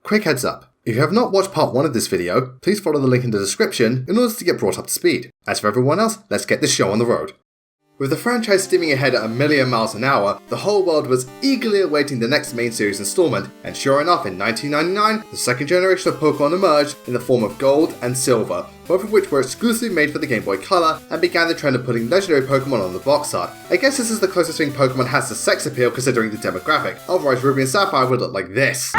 Quick heads up. If you have not watched part 1 of this video, please follow the link in the description in order to get brought up to speed. As for everyone else, let's get this show on the road. With the franchise steaming ahead at a million miles an hour, the whole world was eagerly awaiting the next main series installment, and sure enough, in 1999, the second generation of Pokemon emerged in the form of Gold and Silver, both of which were exclusively made for the Game Boy Color, and began the trend of putting legendary Pokemon on the box art. I guess this is the closest thing Pokemon has to sex appeal considering the demographic, otherwise Ruby and Sapphire would look like this.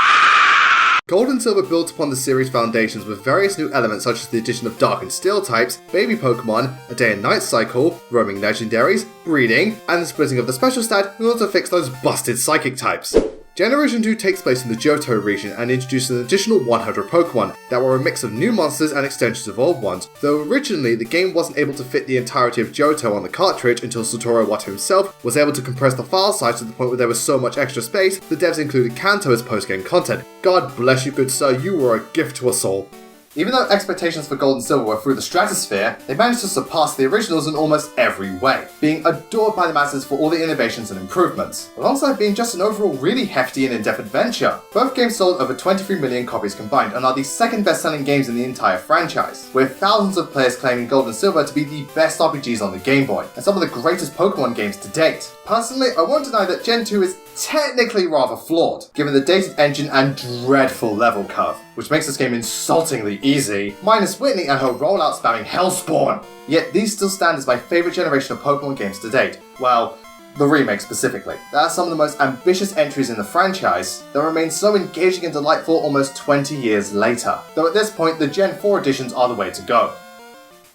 Gold and Silver built upon the series' foundations with various new elements such as the addition of Dark and Steel types, baby Pokemon, a day and night cycle, roaming legendaries, breeding, and the splitting of the special stat in order to fix those busted psychic types. Generation 2 takes place in the Johto region and introduces an additional 100 Pokemon that were a mix of new monsters and extensions of old ones, though originally the game wasn't able to fit the entirety of Johto on the cartridge until Satoru Iwata himself was able to compress the file size to the point where there was so much extra space, the devs included Kanto as post-game content. God bless you, good sir, you were a gift to us all. Even though expectations for Gold and Silver were through the stratosphere, they managed to surpass the originals in almost every way, being adored by the masses for all the innovations and improvements, alongside being just an overall really hefty and in-depth adventure. Both games sold over 23 million copies combined and are the second best-selling games in the entire franchise, with thousands of players claiming Gold and Silver to be the best RPGs on the Game Boy, and some of the greatest Pokemon games to date. Personally, I won't deny that Gen 2 is technically rather flawed, given the dated engine and dreadful level curve, which makes this game insultingly easy, minus Whitney and her rollout spamming Hellspawn. Yet these still stand as my favourite generation of Pokemon games to date. Well, the remake specifically. They are some of the most ambitious entries in the franchise that remain so engaging and delightful almost 20 years later, though at this point the Gen 4 editions are the way to go.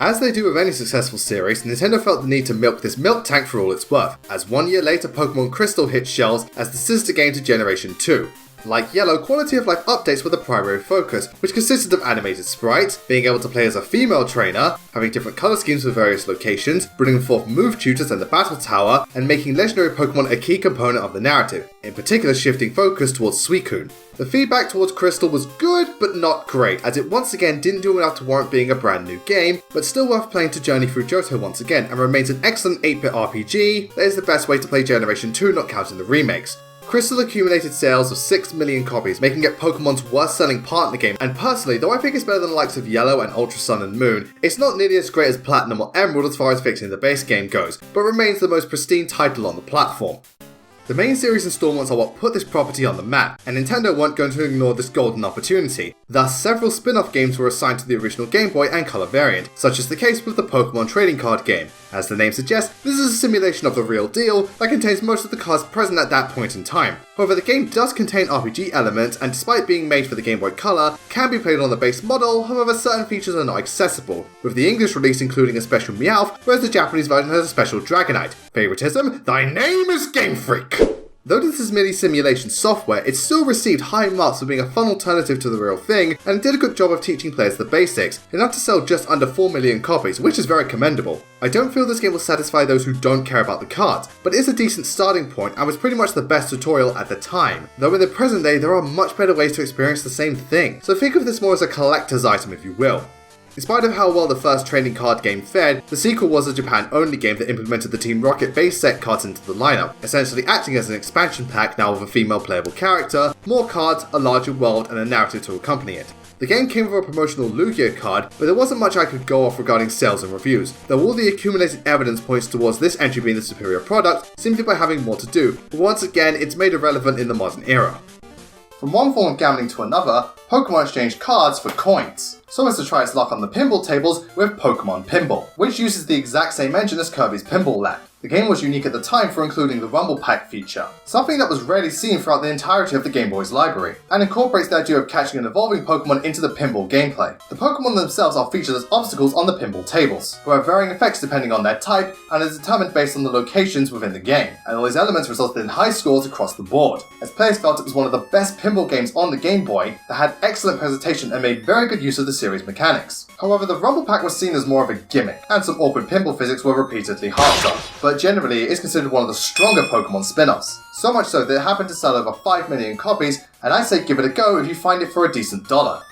As they do with any successful series, Nintendo felt the need to milk this milk tank for all it's worth, as 1 year later Pokemon Crystal hit shelves as the sister game to Generation 2. Like Yellow, quality of life updates were the primary focus, which consisted of animated sprites, being able to play as a female trainer, having different colour schemes for various locations, bringing forth move tutors and the battle tower, and making legendary Pokemon a key component of the narrative, in particular shifting focus towards Suicune. The feedback towards Crystal was good, but not great, as it once again didn't do enough to warrant being a brand new game, but still worth playing to journey through Johto once again, and remains an excellent 8-bit RPG that is the best way to play Generation 2, not counting the remakes. Crystal accumulated sales of 6 million copies, making it Pokemon's worst selling partner game, and personally, though I think it's better than the likes of Yellow and Ultra Sun and Moon, it's not nearly as great as Platinum or Emerald as far as fixing the base game goes, but remains the most pristine title on the platform. The main series installments are what put this property on the map, and Nintendo weren't going to ignore this golden opportunity. Thus, several spin-off games were assigned to the original Game Boy and Color variant, such as the case with the Pokemon trading card game. As the name suggests, this is a simulation of the real deal that contains most of the cards present at that point in time. However, the game does contain RPG elements, and despite being made for the Game Boy Color, can be played on the base model, however certain features are not accessible, with the English release including a special Meowth, whereas the Japanese version has a special Dragonite. Favoritism? Thy name is Game Freak! Though this is merely simulation software, it still received high marks for being a fun alternative to the real thing, and it did a good job of teaching players the basics, enough to sell just under 4 million copies, which is very commendable. I don't feel this game will satisfy those who don't care about the cards, but it is a decent starting point and was pretty much the best tutorial at the time, though in the present day there are much better ways to experience the same thing, so think of this more as a collector's item if you will. In spite of how well the first trading card game fared, the sequel was a Japan-only game that implemented the Team Rocket base set cards into the lineup, essentially acting as an expansion pack now with a female playable character, more cards, a larger world, and a narrative to accompany it. The game came with a promotional Lugia card, but there wasn't much I could go off regarding sales and reviews, though all the accumulated evidence points towards this entry being the superior product, simply by having more to do, but once again it's made irrelevant in the modern era. From one form of gambling to another, Pokemon exchanged cards for coins, so as to try its luck on the pinball tables with Pokemon Pinball, which uses the exact same engine as Kirby's Pinball Land. The game was unique at the time for including the Rumble Pack feature, something that was rarely seen throughout the entirety of the Game Boy's library, and incorporates the idea of catching and evolving Pokemon into the pinball gameplay. The Pokemon themselves are featured as obstacles on the pinball tables, who have varying effects depending on their type, and are determined based on the locations within the game, and all these elements resulted in high scores across the board, as players felt it was one of the best pinball games on the Game Boy that had excellent presentation and made very good use of the series mechanics. However, the Rumble Pack was seen as more of a gimmick, and some awkward pinball physics were repeatedly harped on, but generally it is considered one of the stronger Pokemon spin-offs. So much so that it happened to sell over 5 million copies, and I say give it a go if you find it for a decent dollar.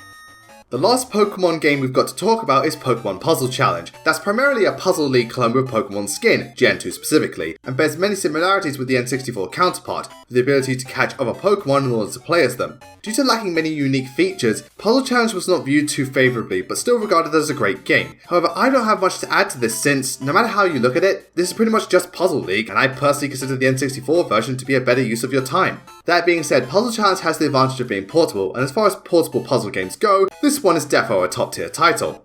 The last Pokemon game we've got to talk about is Pokemon Puzzle Challenge. That's primarily a Puzzle League clone with Pokemon Skin, Gen 2 specifically, and bears many similarities with the N64 counterpart, with the ability to catch other Pokemon in order to play as them. Due to lacking many unique features, Puzzle Challenge was not viewed too favourably, but still regarded as a great game. However, I don't have much to add to this since, no matter how you look at it, this is pretty much just Puzzle League, and I personally consider the N64 version to be a better use of your time. That being said, Puzzle Challenge has the advantage of being portable, and as far as portable puzzle games go, this one is defo a top tier title.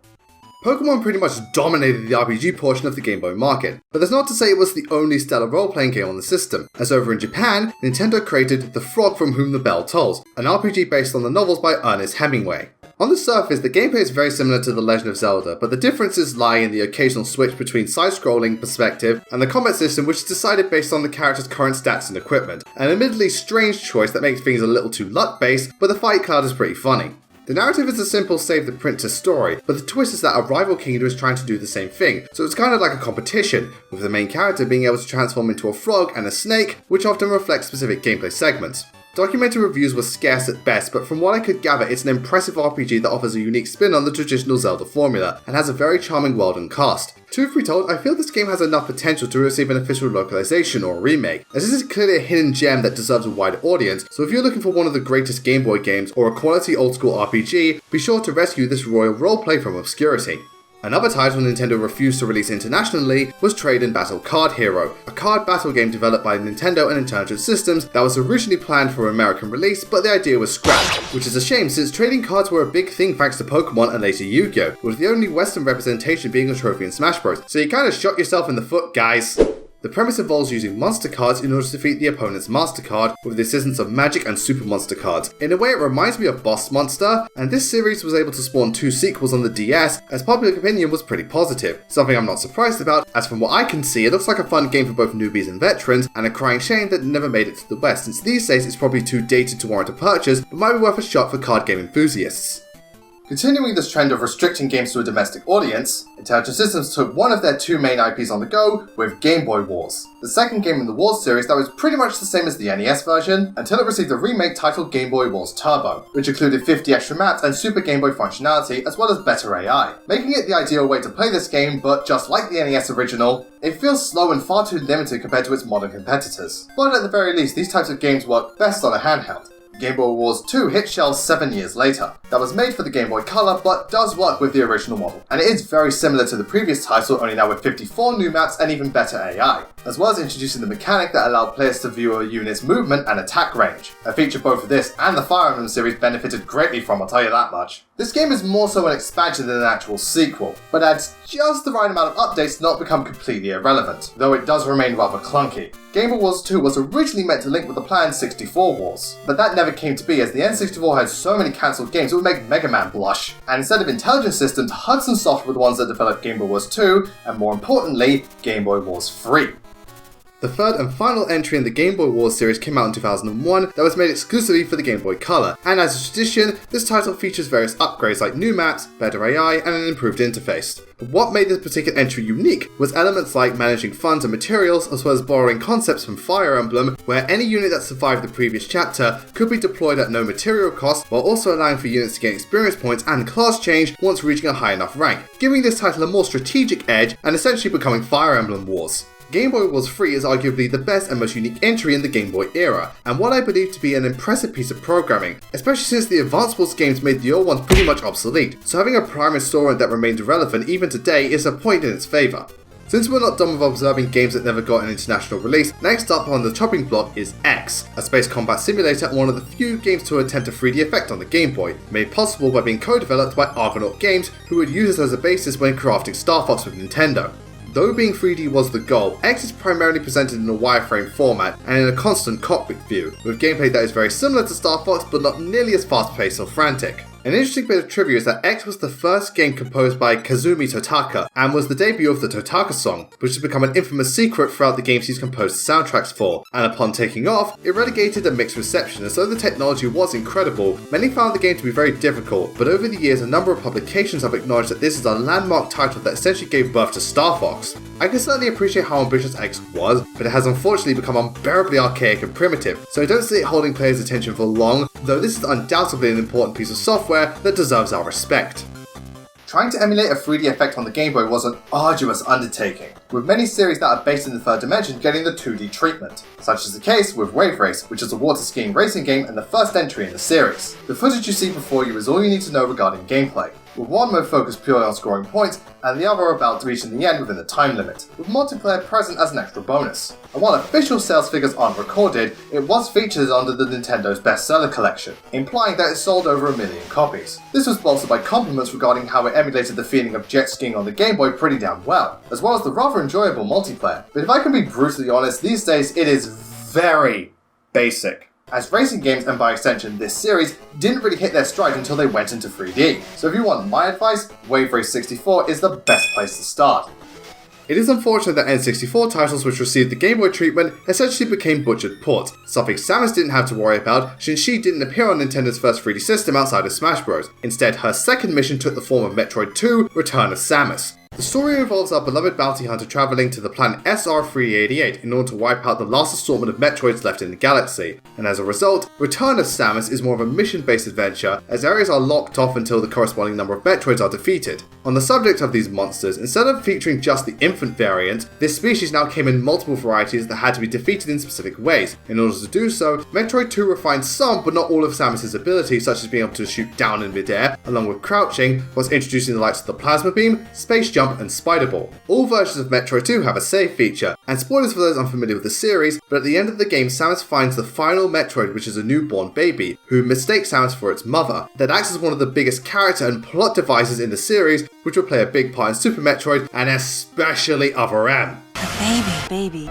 Pokemon pretty much dominated the RPG portion of the Game Boy market, but that's not to say it was the only stellar role-playing game on the system, as over in Japan, Nintendo created The Frog from Whom the Bell Tolls, an RPG based on the novels by Ernest Hemingway. On the surface, the gameplay is very similar to The Legend of Zelda, but the differences lie in the occasional switch between side-scrolling perspective and the combat system, which is decided based on the character's current stats and equipment, an admittedly strange choice that makes things a little too luck-based, but the fight card is pretty funny. The narrative is a simple save the princess story, but the twist is that a rival kingdom is trying to do the same thing, so it's kind of like a competition, with the main character being able to transform into a frog and a snake, which often reflects specific gameplay segments. Documented reviews were scarce at best, but from what I could gather, it's an impressive RPG that offers a unique spin on the traditional Zelda formula, and has a very charming world and cast. Truth be told, I feel this game has enough potential to receive an official localization or a remake, as this is clearly a hidden gem that deserves a wider audience, so if you're looking for one of the greatest Game Boy games or a quality old school RPG, be sure to rescue this royal roleplay from obscurity. Another title Nintendo refused to release internationally was Trade and Battle Card Hero, a card battle game developed by Nintendo and Intelligent Systems that was originally planned for American release, but the idea was scrapped, which is a shame since trading cards were a big thing thanks to Pokemon and later Yu-Gi-Oh!, with the only Western representation being a trophy in Smash Bros. So you kinda shot yourself in the foot, guys. The premise involves using monster cards in order to defeat the opponent's master card with the assistance of magic and super monster cards. In a way, it reminds me of Boss Monster, and this series was able to spawn 2 sequels on the DS, as public opinion was pretty positive. Something I'm not surprised about, as from what I can see, it looks like a fun game for both newbies and veterans, and a crying shame that it never made it to the West, since these days it's probably too dated to warrant a purchase, but might be worth a shot for card game enthusiasts. Continuing this trend of restricting games to a domestic audience, Intelligent Systems took one of their 2 main IPs on the go with Game Boy Wars, the second game in the Wars series that was pretty much the same as the NES version, until it received a remake titled Game Boy Wars Turbo, which included 50 extra maps and Super Game Boy functionality as well as better AI, making it the ideal way to play this game, but just like the NES original, it feels slow and far too limited compared to its modern competitors. But at the very least, these types of games work best on a handheld. Game Boy Wars 2 hit shelves 7 years later. That was made for the Game Boy Color, but does work with the original model. And it is very similar to the previous title, only now with 54 new maps and even better AI, as well as introducing the mechanic that allowed players to view a unit's movement and attack range. A feature both of this and the Fire Emblem series benefited greatly from, I'll tell you that much. This game is more so an expansion than an actual sequel, but adds just the right amount of updates to not become completely irrelevant, though it does remain rather clunky. Game Boy Wars 2 was originally meant to link with the planned 64 Wars, but that never came to be as the N64 had so many cancelled games it would make Mega Man blush, and instead of Intelligent Systems, Hudson Soft were the ones that developed Game Boy Wars 2, and more importantly, Game Boy Wars 3. The third and final entry in the Game Boy Wars series came out in 2001 that was made exclusively for the Game Boy Color, and as a tradition, this title features various upgrades like new maps, better AI, and an improved interface. But what made this particular entry unique was elements like managing funds and materials, as well as borrowing concepts from Fire Emblem, where any unit that survived the previous chapter could be deployed at no material cost, while also allowing for units to gain experience points and class change once reaching a high enough rank, giving this title a more strategic edge and essentially becoming Fire Emblem Wars. Game Boy Wars 3 is arguably the best and most unique entry in the Game Boy era, and what I believe to be an impressive piece of programming, especially since the Advance Wars games made the old ones pretty much obsolete, so having a prime installment that remains relevant even today is a point in its favour. Since we're not done with observing games that never got an international release, next up on the chopping block is X, a space combat simulator and one of the few games to attempt a 3D effect on the Game Boy, made possible by being co-developed by Argonaut Games, who would use this as a basis when crafting Star Fox with Nintendo. Though being 3D was the goal, X is primarily presented in a wireframe format and in a constant cockpit view, with gameplay that is very similar to Star Fox but not nearly as fast-paced or frantic. An interesting bit of trivia is that X was the first game composed by Kazumi Totaka, and was the debut of the Totaka song, which has become an infamous secret throughout the games he's composed the soundtracks for, and upon taking off, it relegated a mixed reception, as though the technology was incredible, many found the game to be very difficult, but over the years a number of publications have acknowledged that this is a landmark title that essentially gave birth to Star Fox. I can certainly appreciate how ambitious X was, but it has unfortunately become unbearably archaic and primitive, so I don't see it holding players' attention for long, though this is undoubtedly an important piece of software that deserves our respect. Trying to emulate a 3D effect on the Game Boy was an arduous undertaking, with many series that are based in the third dimension getting the 2D treatment. Such is the case with Wave Race, which is a water skiing racing game and the first entry in the series. The footage you see before you is all you need to know regarding gameplay, with one mode focused purely on scoring points and the other about reaching the end within the time limit, with multiplayer present as an extra bonus. And while official sales figures aren't recorded, it was featured under the Nintendo's bestseller collection, implying that it sold over 1 million copies. This was bolstered by compliments regarding how it emulated the feeling of jet skiing on the Game Boy pretty damn well, as well as the rather enjoyable multiplayer. But if I can be brutally honest, these days it is very basic, as racing games, and by extension this series, didn't really hit their stride until they went into 3D. So if you want my advice, Wave Race 64 is the best place to start. It is unfortunate that N64 titles which received the Game Boy treatment essentially became butchered ports, something Samus didn't have to worry about since she didn't appear on Nintendo's first 3D system outside of Smash Bros. Instead, her second mission took the form of Metroid 2: Return of Samus. The story involves our beloved bounty hunter travelling to the planet SR-388 in order to wipe out the last assortment of Metroids left in the galaxy, and as a result, Return of Samus is more of a mission-based adventure, as areas are locked off until the corresponding number of Metroids are defeated. On the subject of these monsters, instead of featuring just the infant variant, this species now came in multiple varieties that had to be defeated in specific ways. In order to do so, Metroid 2 refined some but not all of Samus' abilities, such as being able to shoot down in midair, along with crouching, whilst introducing the likes of the Plasma Beam, Space Jump, and Spider Ball. All versions of Metroid 2 have a save feature, and spoilers for those unfamiliar with the series, but at the end of the game Samus finds the final Metroid, which is a newborn baby, who mistakes Samus for its mother, that acts as one of the biggest character and plot devices in the series, which will play a big part in Super Metroid, and especially Other M. Baby.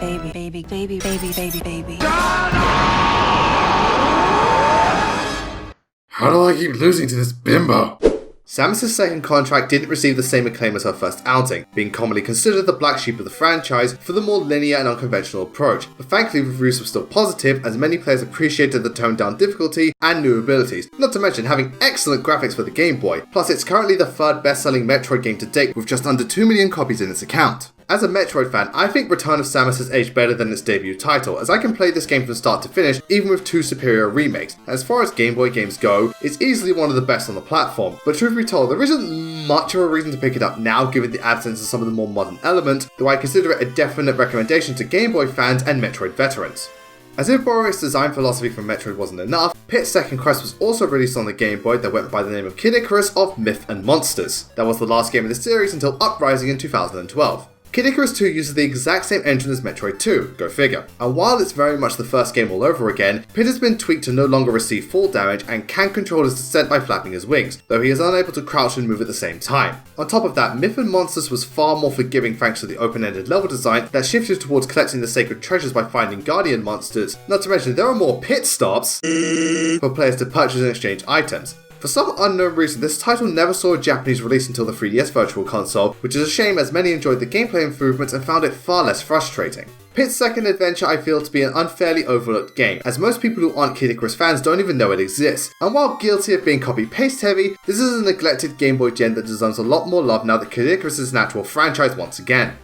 How do I keep losing to this bimbo? Samus' second contract didn't receive the same acclaim as her first outing, being commonly considered the black sheep of the franchise for the more linear and unconventional approach, but thankfully reviews were still positive as many players appreciated the toned down difficulty and new abilities, not to mention having excellent graphics for the Game Boy, plus it's currently the third best selling Metroid game to date with just under 2 million copies in its account. As a Metroid fan, I think Return of Samus has aged better than its debut title, as I can play this game from start to finish even with 2 superior remakes. As far as Game Boy games go, it's easily one of the best on the platform, but truth be told, there isn't much of a reason to pick it up now given the absence of some of the more modern elements, though I consider it a definite recommendation to Game Boy fans and Metroid veterans. As if borrowing its design philosophy from Metroid wasn't enough, Pit's second quest was also released on the Game Boy that went by the name of Kid Icarus of Myth and Monsters. That was the last game of the series until Uprising in 2012. Kid Icarus 2 uses the exact same engine as Metroid 2, go figure. And while it's very much the first game all over again, Pit has been tweaked to no longer receive fall damage and can control his descent by flapping his wings, though he is unable to crouch and move at the same time. On top of that, Myth and Monsters was far more forgiving thanks to the open-ended level design that shifted towards collecting the sacred treasures by finding guardian monsters, not to mention there are more pit stops for players to purchase and exchange items. For some unknown reason, this title never saw a Japanese release until the 3DS Virtual Console, which is a shame as many enjoyed the gameplay improvements and found it far less frustrating. Pit's second adventure I feel to be an unfairly overlooked game, as most people who aren't Kid Icarus fans don't even know it exists, and while guilty of being copy-paste heavy, this is a neglected Game Boy gen that deserves a lot more love now that Kid Icarus is an actual franchise once again.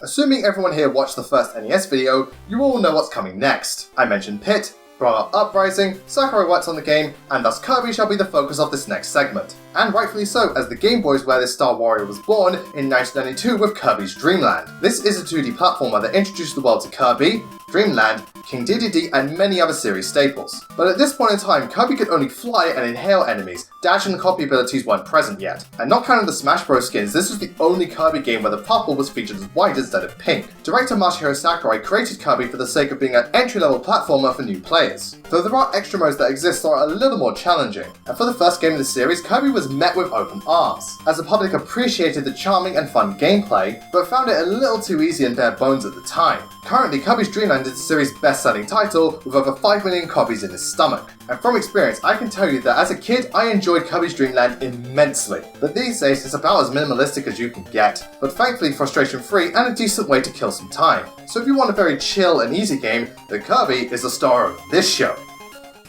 Assuming everyone here watched the first NES video, you all know what's coming next. I mentioned Pit, brought up Uprising, Sakurai works on the game, and thus Kirby shall be the focus of this next segment. And rightfully so, as the Game Boy is where this Star Warrior was born in 1992 with Kirby's Dream Land. This is a 2D platformer that introduced the world to Kirby, Dream Land, King Dedede, and many other series staples. But at this point in time, Kirby could only fly and inhale enemies, dash and copy abilities weren't present yet. And not counting the Smash Bros skins, this was the only Kirby game where the purple was featured as white instead of pink. Director Masahiro Sakurai created Kirby for the sake of being an entry-level platformer for new players, though there are extra modes that exist that are a little more challenging. And for the first game of the series, Kirby was met with open arms, as the public appreciated the charming and fun gameplay, but found it a little too easy and bare bones at the time. Currently, Kirby's Dream Land is the series' best-selling title, with over 5 million copies in its stomach. And from experience, I can tell you that as a kid, I enjoyed Kirby's Dream Land immensely. But these days, it's about as minimalistic as you can get, but thankfully frustration-free and a decent way to kill some time. So if you want a very chill and easy game, then Kirby is the star of this show.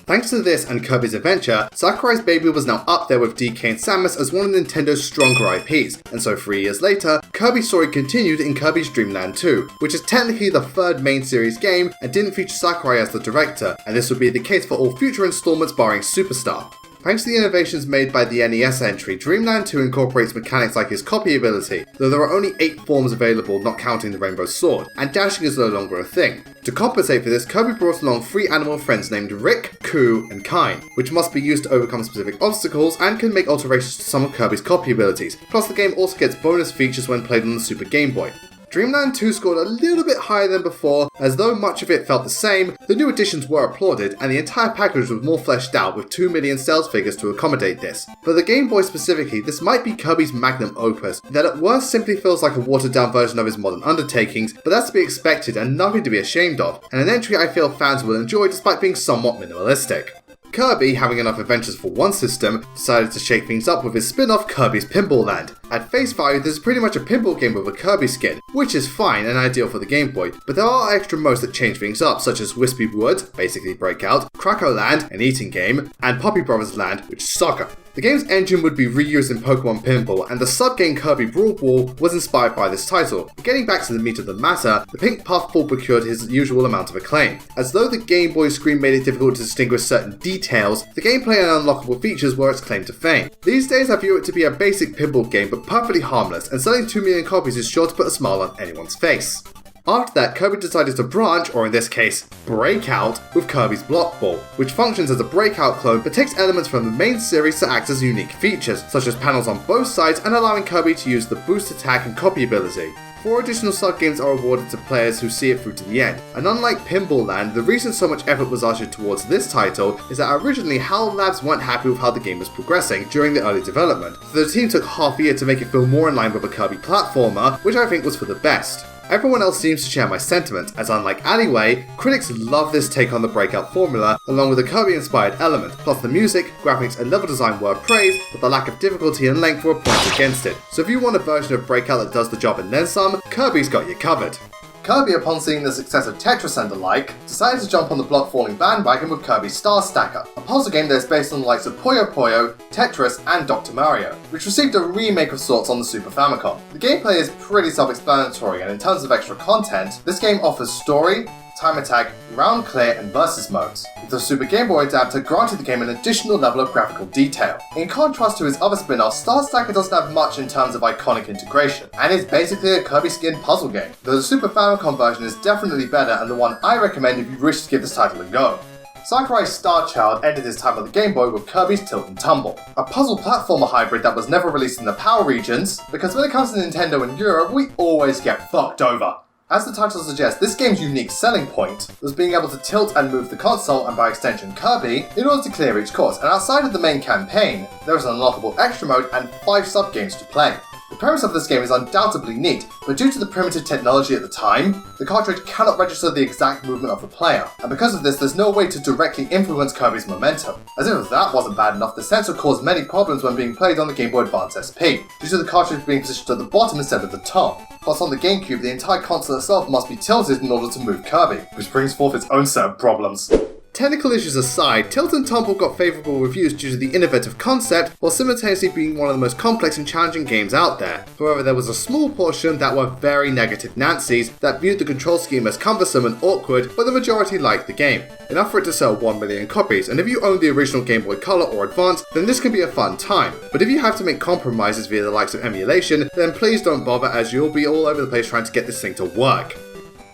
Thanks to this and Kirby's Adventure, Sakurai's baby was now up there with DK and Samus as one of Nintendo's stronger IPs, and so 3 years later, Kirby's story continued in Kirby's Dream Land 2, which is technically the third main series game and didn't feature Sakurai as the director, and this would be the case for all future installments barring Superstar. Thanks to the innovations made by the NES entry, Dreamland 2 incorporates mechanics like his copy ability, though there are only 8 forms available not counting the Rainbow Sword, and dashing is no longer a thing. To compensate for this, Kirby brought along 3 animal friends named Rick, Coo, and Kine, which must be used to overcome specific obstacles and can make alterations to some of Kirby's copy abilities, plus the game also gets bonus features when played on the Super Game Boy. Dreamland 2 scored a little bit higher than before, as though much of it felt the same, the new additions were applauded, and the entire package was more fleshed out with 2 million sales figures to accommodate this. For the Game Boy specifically, this might be Kirby's magnum opus, that at worst simply feels like a watered down version of his modern undertakings, but that's to be expected and nothing to be ashamed of, and an entry I feel fans will enjoy despite being somewhat minimalistic. Kirby, having enough adventures for one system, decided to shake things up with his spin-off Kirby's Pinball Land. At face value, this is pretty much a pinball game with a Kirby skin, which is fine and ideal for the Game Boy, but there are extra modes that change things up, such as Wispy Wood, basically Breakout, Krakow Land, an eating game, and Poppy Brothers Land, which is soccer. The game's engine would be reused in Pokemon Pinball, and the sub-game Kirby Brawl Ball was inspired by this title. But getting back to the meat of the matter, the pink puffball procured his usual amount of acclaim. As though the Game Boy screen made it difficult to distinguish certain details, the gameplay and unlockable features were its claim to fame. These days I view it to be a basic pinball game but perfectly harmless, and selling 2 million copies is sure to put a smile on anyone's face. After that, Kirby decided to branch, or in this case, break out, with Kirby's Block Ball, which functions as a breakout clone but takes elements from the main series to act as unique features, such as panels on both sides and allowing Kirby to use the boost attack and copy ability. 4 additional sub-games are awarded to players who see it through to the end, and unlike Pinball Land, the reason so much effort was ushered towards this title is that originally HAL Labs weren't happy with how the game was progressing during the early development, so the team took half a year to make it feel more in line with a Kirby platformer, which I think was for the best. Everyone else seems to share my sentiment, as unlike Alleyway, critics love this take on the Breakout formula, along with the Kirby-inspired element, plus the music, graphics and level design were praised, but the lack of difficulty and length were points against it. So if you want a version of Breakout that does the job and then some, Kirby's got you covered. Kirby, upon seeing the success of Tetris and the like, decided to jump on the block falling bandwagon with Kirby's Star Stacker, a puzzle game that is based on the likes of Puyo Puyo, Tetris, and Dr. Mario, which received a remake of sorts on the Super Famicom. The gameplay is pretty self-explanatory, and in terms of extra content, this game offers story, time attack, round clear, and versus modes, with the Super Game Boy adapter granted the game an additional level of graphical detail. In contrast to his other spin-offs, Star Stacker doesn't have much in terms of iconic integration, and is basically a Kirby skinned puzzle game, though the Super Famicom version is definitely better and the one I recommend if you wish to give this title a go. Sakurai's Star Child ended his time on the Game Boy with Kirby's Tilt and Tumble, a puzzle platformer hybrid that was never released in the PAL regions, because when it comes to Nintendo in Europe, we always get fucked over. As the title suggests, this game's unique selling point was being able to tilt and move the console, and by extension Kirby, in order to clear each course, and outside of the main campaign, there is an unlockable extra mode and 5 sub-games to play. The premise of this game is undoubtedly neat, but due to the primitive technology at the time, the cartridge cannot register the exact movement of the player, and because of this there's no way to directly influence Kirby's momentum. As if that wasn't bad enough, the sensor caused many problems when being played on the Game Boy Advance SP, due to the cartridge being positioned at the bottom instead of the top. Plus on the GameCube, the entire console itself must be tilted in order to move Kirby, which brings forth its own set of problems. Technical issues aside, Tilt and Tumble got favourable reviews due to the innovative concept, while simultaneously being one of the most complex and challenging games out there. However, there was a small portion that were very negative Nancys that viewed the control scheme as cumbersome and awkward, but the majority liked the game. Enough for it to sell 1 million copies, and if you own the original Game Boy Color or Advance, then this can be a fun time. But if you have to make compromises via the likes of emulation, then please don't bother, as you'll be all over the place trying to get this thing to work.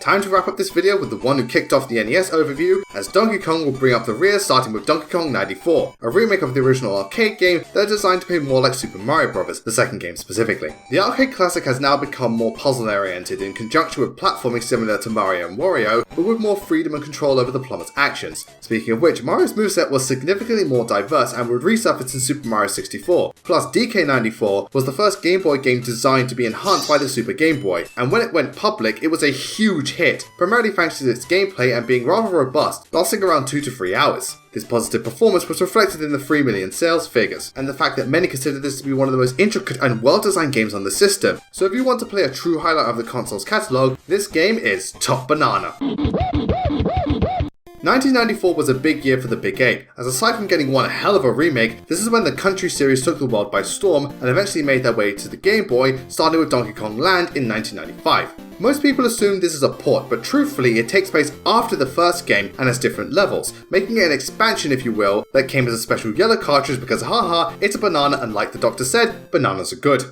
Time to wrap up this video with the one who kicked off the NES overview, as Donkey Kong will bring up the rear starting with Donkey Kong 94, a remake of the original arcade game that is designed to play more like Super Mario Bros., the second game specifically. The arcade classic has now become more puzzle oriented in conjunction with platforming similar to Mario and Wario, but with more freedom and control over the plummet's actions. Speaking of which, Mario's moveset was significantly more diverse and would resurface in Super Mario 64. Plus, DK94 was the first Game Boy game designed to be enhanced by the Super Game Boy, and when it went public, it was a huge hit, primarily thanks to its gameplay and being rather robust, lasting around 2 to 3 hours. This positive performance was reflected in the 3 million sales figures, and the fact that many consider this to be one of the most intricate and well-designed games on the system. So if you want to play a true highlight of the console's catalogue, this game is top banana. 1994 was a big year for the Big 8, as aside from getting one hell of a remake, this is when the Country series took the world by storm and eventually made their way to the Game Boy, starting with Donkey Kong Land in 1995. Most people assume this is a port, but truthfully it takes place after the first game and has different levels, making it an expansion if you will, that came as a special yellow cartridge because haha, it's a banana and like the doctor said, bananas are good.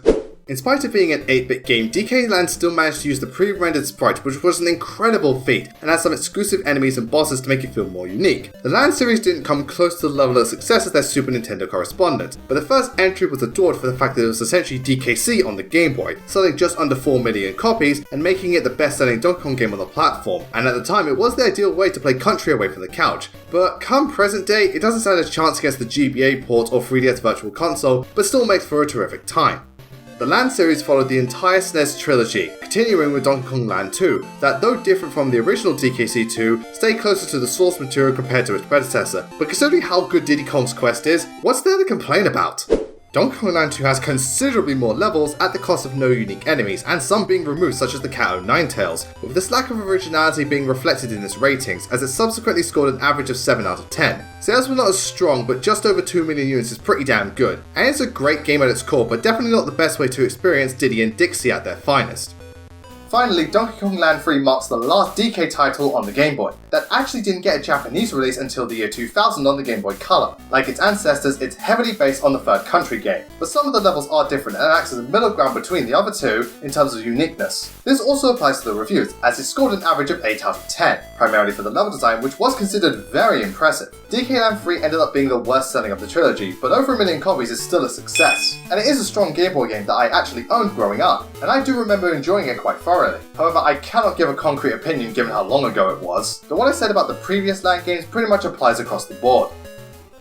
In spite of being an 8-bit game, DK Land still managed to use the pre-rendered sprite, which was an incredible feat, and had some exclusive enemies and bosses to make it feel more unique. The Land series didn't come close to the level of success as their Super Nintendo correspondent, but the first entry was adored for the fact that it was essentially DKC on the Game Boy, selling just under 4 million copies and making it the best-selling Donkey Kong game on the platform, and at the time it was the ideal way to play Country away from the couch. But come present day, it doesn't stand a chance against the GBA port or 3DS Virtual Console, but still makes for a terrific time. The Land series followed the entire SNES trilogy, continuing with Donkey Kong Land 2, that though different from the original DKC 2, stayed closer to the source material compared to its predecessor. But considering how good Diddy Kong's quest is, what's there to complain about? Donkey Kong Land 2 has considerably more levels at the cost of no unique enemies, and some being removed such as the Cat O' Nine Tails, with this lack of originality being reflected in its ratings, as it subsequently scored an average of 7 out of 10. Sales were not as strong, but just over 2 million units is pretty damn good, and it's a great game at its core, but definitely not the best way to experience Diddy and Dixie at their finest. Finally, Donkey Kong Land 3 marks the last DK title on the Game Boy that actually didn't get a Japanese release until the year 2000 on the Game Boy Color. Like its ancestors, it's heavily based on the third Country game, but some of the levels are different and acts as a middle ground between the other two in terms of uniqueness. This also applies to the reviews, as it scored an average of 8 out of 10, primarily for the level design, which was considered very impressive. DK Land 3 ended up being the worst selling of the trilogy, but over 1 million copies is still a success, and it is a strong Game Boy game that I actually owned growing up, and I do remember enjoying it quite thoroughly. However, I cannot give a concrete opinion given how long ago it was, but what I said about the previous Land games pretty much applies across the board.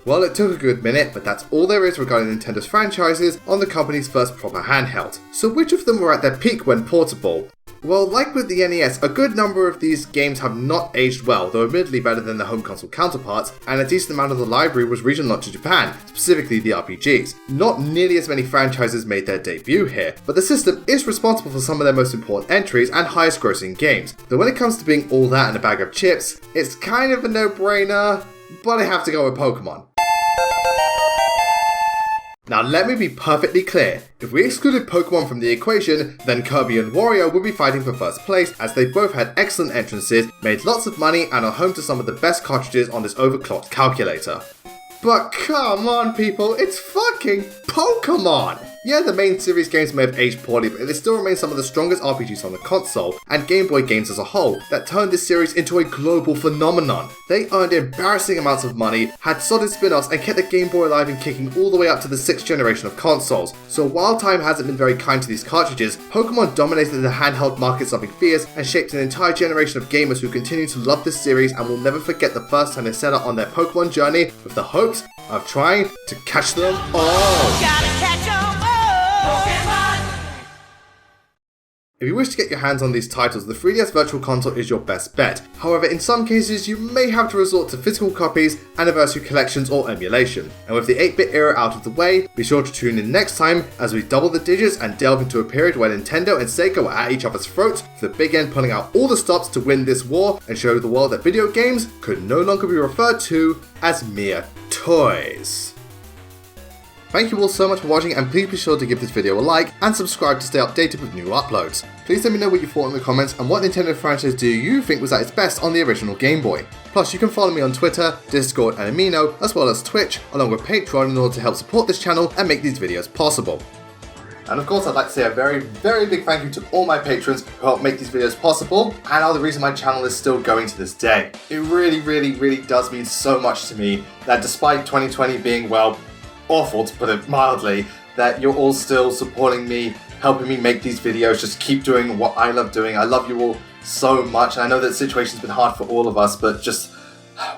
Well, it took a good minute, but that's all there is regarding Nintendo's franchises on the company's first proper handheld. So which of them were at their peak when portable? Well, like with the NES, a good number of these games have not aged well, though admittedly better than their home console counterparts, and a decent amount of the library was regional to Japan, specifically the RPGs. Not nearly as many franchises made their debut here, but the system is responsible for some of their most important entries and highest grossing games. Though when it comes to being all that in a bag of chips, it's kind of a no-brainer, but I have to go with Pokemon. Now let me be perfectly clear, if we excluded Pokemon from the equation, then Kirby and Wario would be fighting for first place as they both had excellent entrances, made lots of money and are home to some of the best cartridges on this overclocked calculator. But come on people, it's fucking Pokemon! Yeah, the main series games may have aged poorly, but they still remain some of the strongest RPGs on the console, and Game Boy games as a whole, that turned this series into a global phenomenon. They earned embarrassing amounts of money, had solid spin-offs, and kept the Game Boy alive and kicking all the way up to the 6th generation of consoles. So while time hasn't been very kind to these cartridges, Pokemon dominated the handheld market something fierce, and shaped an entire generation of gamers who continue to love this series and will never forget the first time they set out on their Pokemon journey with the hopes of trying to catch them all. If you wish to get your hands on these titles, the 3DS Virtual Console is your best bet. However, in some cases you may have to resort to physical copies, anniversary collections or emulation. And with the 8-bit era out of the way, be sure to tune in next time as we double the digits and delve into a period where Nintendo and Sega were at each other's throats, with the big end pulling out all the stops to win this war and show the world that video games could no longer be referred to as mere toys. Thank you all so much for watching, and please be sure to give this video a like and subscribe to stay updated with new uploads. Please let me know what you thought in the comments and what Nintendo franchise do you think was at its best on the original Game Boy. Plus you can follow me on Twitter, Discord and Amino, as well as Twitch, along with Patreon in order to help support this channel and make these videos possible. And of course I'd like to say a very, very big thank you to all my patrons who help make these videos possible and are the reason my channel is still going to this day. It really does mean so much to me that despite 2020 being, well, awful to put it mildly, that you're all still supporting me, helping me make these videos, just keep doing what I love doing. I love you all so much, and I know that the situation's been hard for all of us, but just,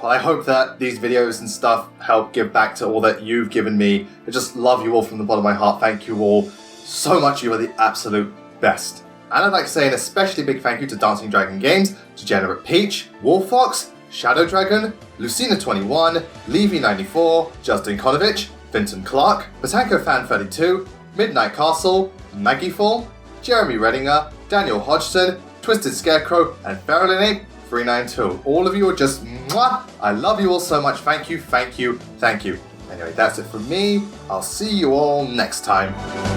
well, I hope that these videos and stuff help give back to all that you've given me. I just love you all from the bottom of my heart. Thank you all so much. You are the absolute best. And I'd like to say an especially big thank you to Dancing Dragon Games, Degenerate Peach, Wolfox, Shadow Dragon, Lucina21, Levy94, Justin Konovich, Vincent Clark, Batanko Fan 32, Midnight Castle, Maggie Fall, Jeremy Redinger, Daniel Hodgson, Twisted Scarecrow, and Feralin Ape 392. All of you are just mwah! I love you all so much. Thank you, thank you, thank you. Anyway, that's it from me. I'll see you all next time.